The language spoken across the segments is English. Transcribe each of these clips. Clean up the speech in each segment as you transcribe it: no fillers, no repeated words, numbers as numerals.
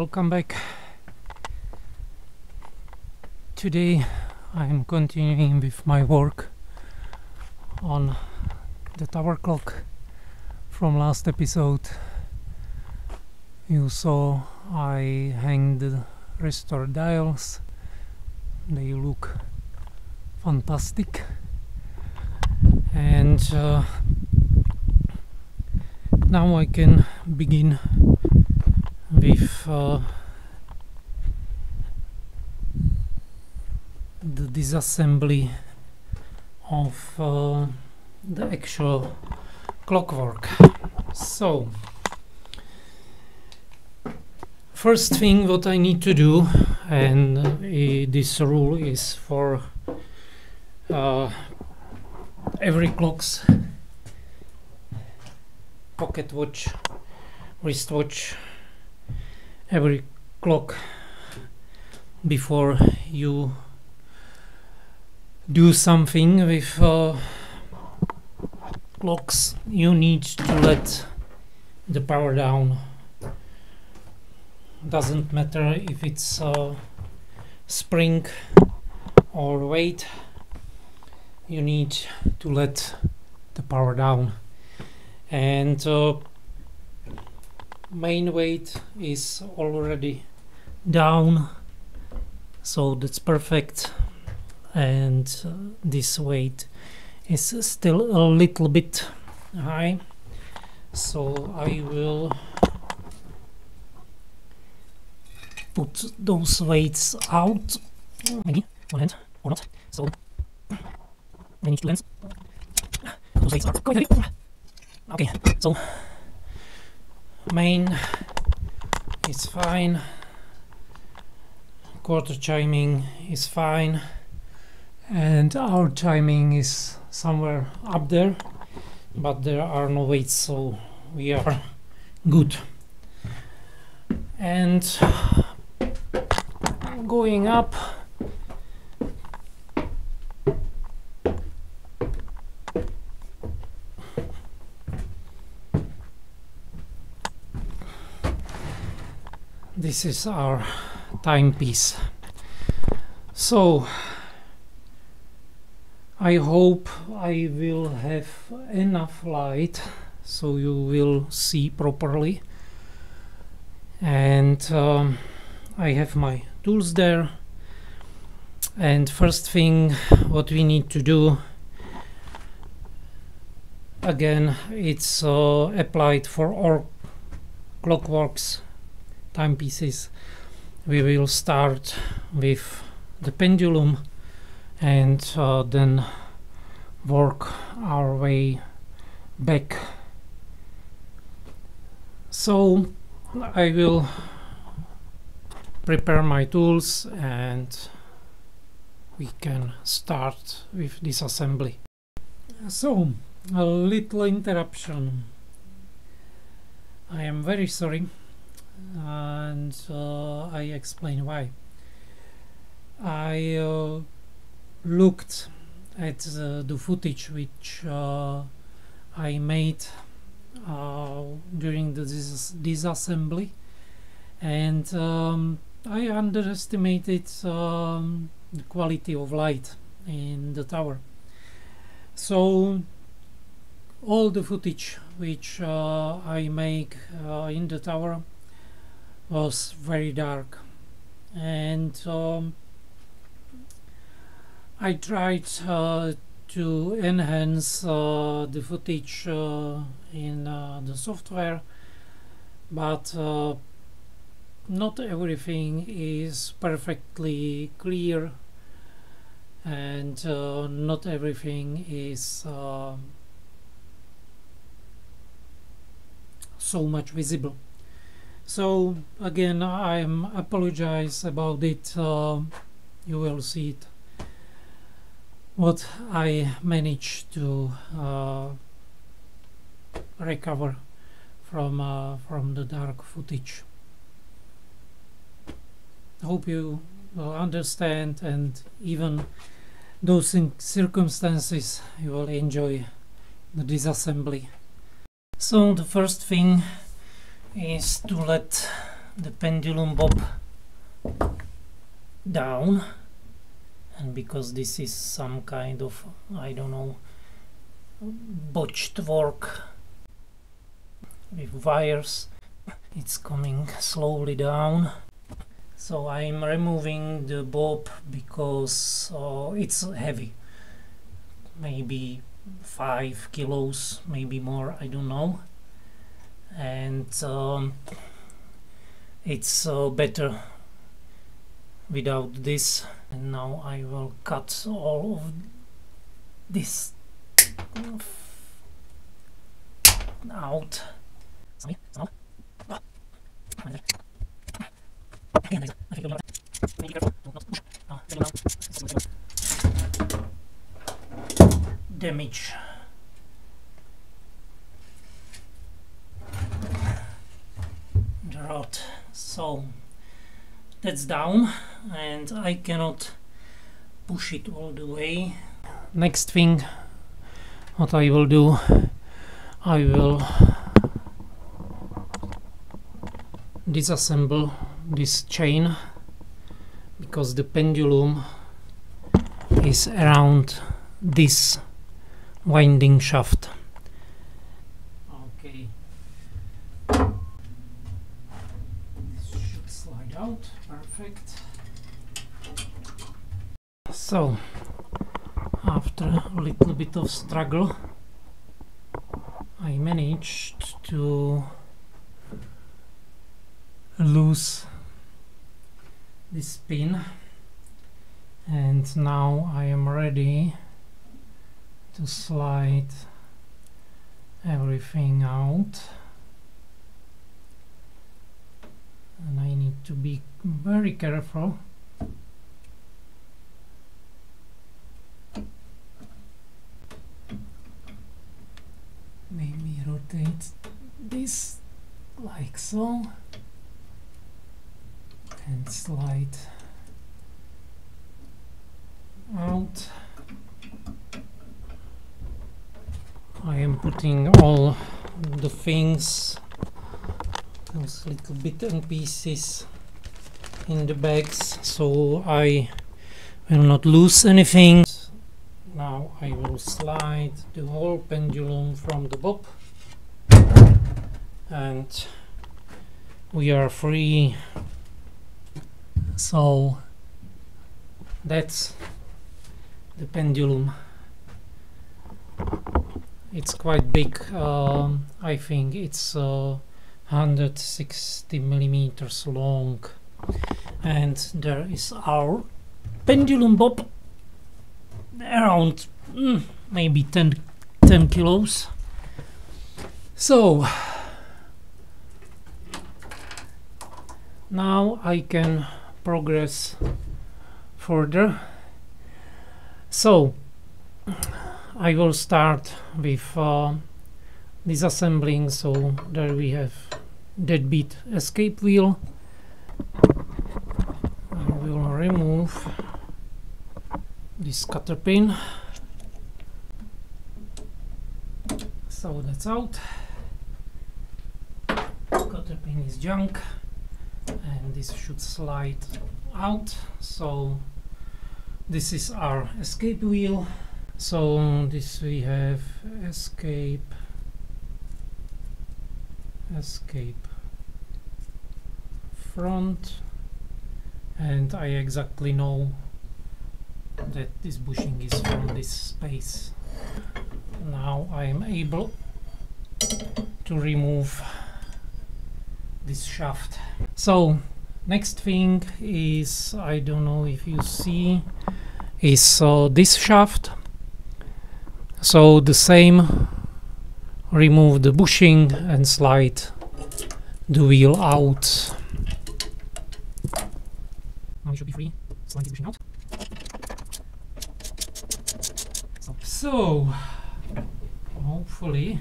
welcome back. Today I'm continuing with my work on the tower clock from last episode. You saw I hanged the restored dials. They look fantastic, and now I can begin with the disassembly of the actual clockwork. So first thing what I need to do, and this rule is for every clock's pocket watch, wristwatch, every clock, before you do something with clocks, you need to let the power down. Doesn't matter if it's spring or weight, you need to let the power down. And main weight is already down, so that's perfect. And this weight is still a little bit high, so I will put those weights out, maybe one hand or not, so I need two hands. Those weights are quite heavy. Okay, so main is fine, quarter chiming is fine, and hour chiming is somewhere up there, but there are no weights, so we are good. And going up, this is our timepiece. So I hope I will have enough light so you will see properly. And I have my tools there, and first thing what we need to do, again it's applied for all clockworks, timepieces. We will start with the pendulum and then work our way back. So I will prepare my tools and we can start with disassembly. So a little interruption. I am very sorry, and I explain why. I looked at the footage which I made during the disassembly, and I underestimated the quality of light in the tower. So all the footage which I make in the tower was very dark, and I tried to enhance the footage in the software, but not everything is perfectly clear, and not everything is so much visible. So again, I'm apologize about it. You will see it what I managed to recover from the dark footage. Hope you will understand, and even those circumstances you will enjoy the disassembly. So the first thing is to let the pendulum bob down, and because this is some kind of, I don't know, botched work with wires, it's coming slowly down. So I'm removing the bob because it's heavy, maybe 5 kilos, maybe more, I don't know, and it's better without this. And now I will cut all of this out. Damage the rod. So that's down, and I cannot push it all the way. Next thing what I will do, I will disassemble this chain, because the pendulum is around this winding shaft. Okay, this should slide out, perfect. So after a little bit of struggle, I managed to loose this pin, and now I am ready to slide everything out, and I need to be very careful. Maybe rotate this like so and slide out. I am putting all the things, those little bits and pieces, in the bags, so I will not lose anything. Now I will slide the whole pendulum from the bob, and we are free. So that's the pendulum. It's quite big. I think it's 160 millimeters long, and there is our pendulum bob, around maybe 10 kilos. So now I can progress further. So I will start with disassembling. So there we have deadbeat escape wheel. I will remove this cutter pin. So that's out. Cutter pin is junk, and this should slide out. So this is our escape wheel. So this we have escape front, and I exactly know that this bushing is from this space. Now I am able to remove this shaft. So next thing is, I don't know if you see, is this shaft. So the same, remove the bushing and slide the wheel out. Now you should be free. Slide the bushing out. So hopefully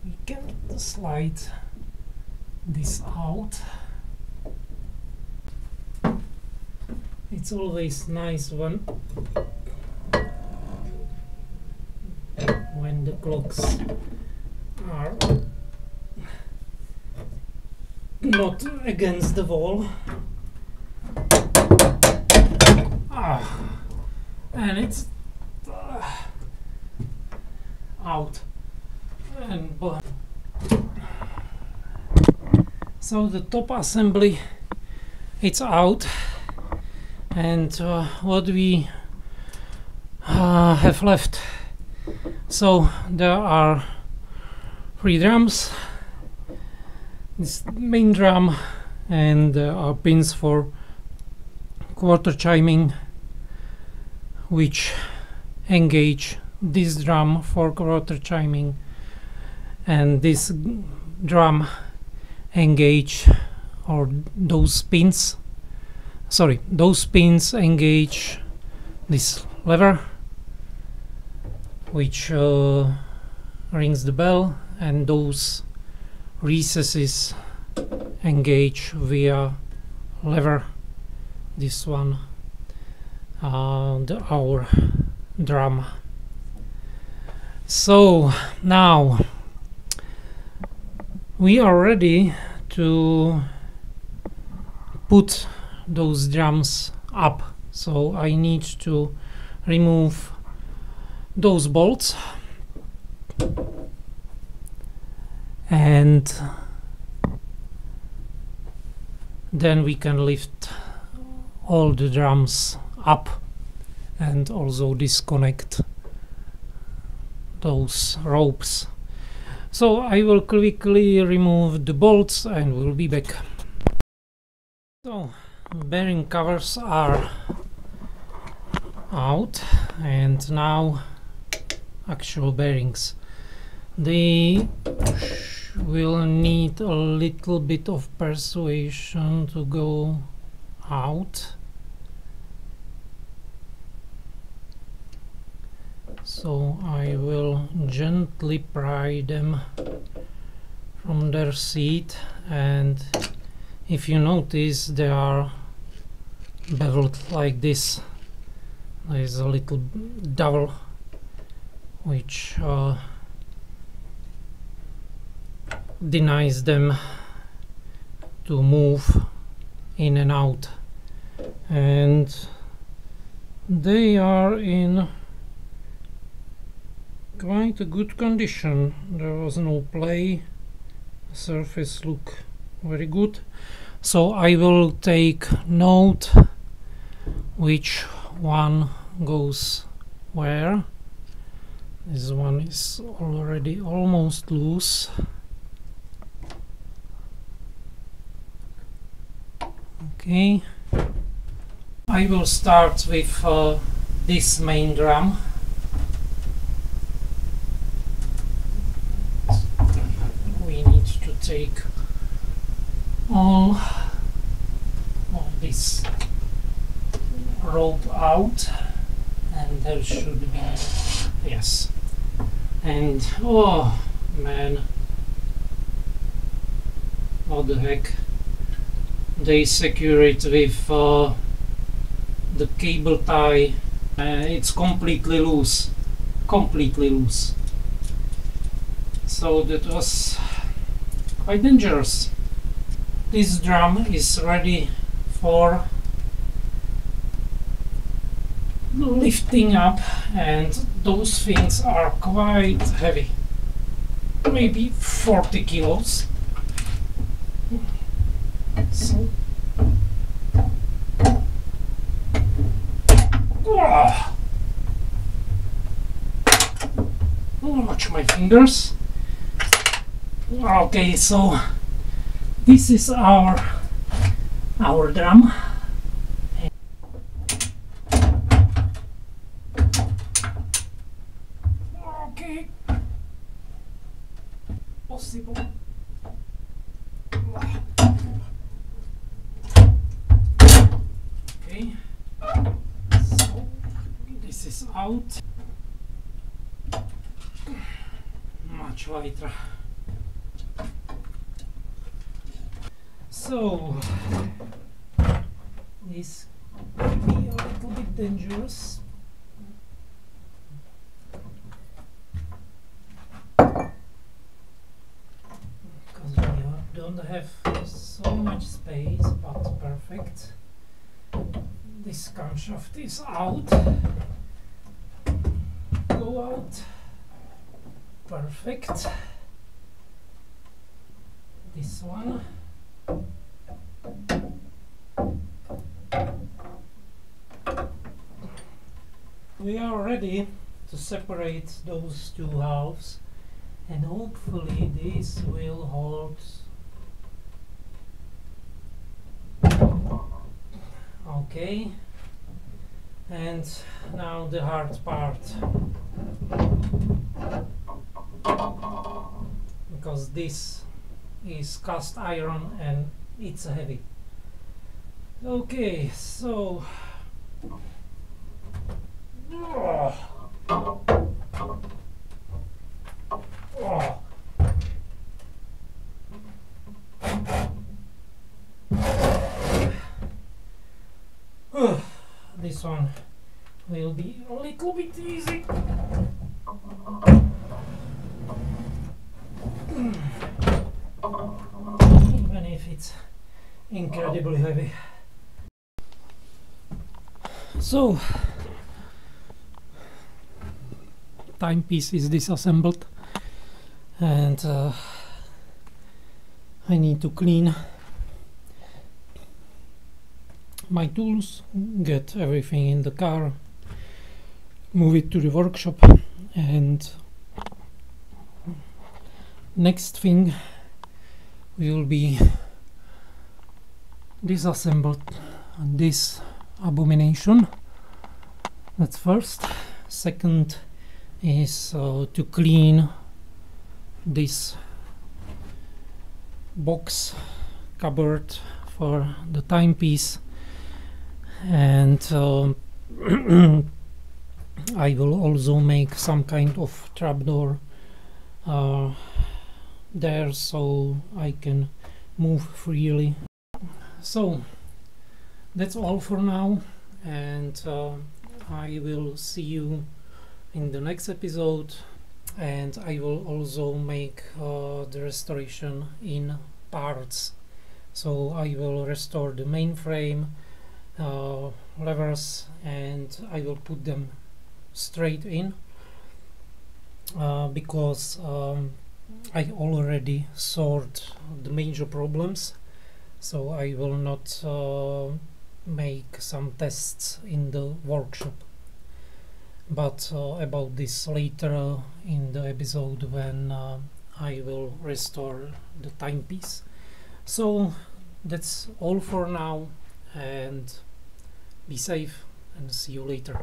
we can slide this out. It's always nice when when the clocks are not against the wall. And it's out. And so the top assembly, it's out, and what we have left. So there are 3 drums, this main drum, and there are pins for quarter chiming, which engage this drum for quarter chiming, and this drum engage, or those pins engage this lever, which rings the bell, and those recesses engage via lever, this one, our drum. So now we are ready to put those drums up. So I need to remove those bolts, and then we can lift all the drums up and also disconnect those ropes. So I will quickly remove the bolts and we'll be back. So bearing covers are out, and now actual bearings. They will need a little bit of persuasion to go out. So I will gently pry them from their seat, and if you notice, they are beveled like this. There is a little dowel which denies them to move in and out, and they are in quite a good condition. There was no play, the surface look very good. So I will take note which one goes where. This one is already almost loose. Okay, I will start with this main drum. We need to take all of this rope out, and there should be, yes, and oh man, what the heck, they secure it with the cable tie. It's completely loose, so that was quite dangerous. This drum is ready for lifting up, and those things are quite heavy, maybe 40 kilos. So watch my fingers. Okay, so this is our drum. Okay, possible. Okay, so this is out. Much lighter. So this can be a little bit dangerous. have so much space, but perfect. This camshaft is out. Go out. Perfect. This one. We are ready to separate those two halves, and hopefully this will hold. Okay, and now the hard part, because this is cast iron and it's heavy. Okay, so this one will be a little bit easy. Even if it's incredibly heavy. So, timepiece is disassembled, and I need to clean my tools, get everything in the car, move it to the workshop, and next thing will be disassembled this abomination. That's first. Second is to clean this box cupboard for the timepiece, and I will also make some kind of trapdoor there so I can move freely. So that's all for now, and I will see you in the next episode, and I will also make the restoration in parts. So I will restore the mainframe, levers, and I will put them straight in because I already solved the major problems, so I will not make some tests in the workshop, but about this later in the episode when I will restore the timepiece. So that's all for now, and be safe and see you later.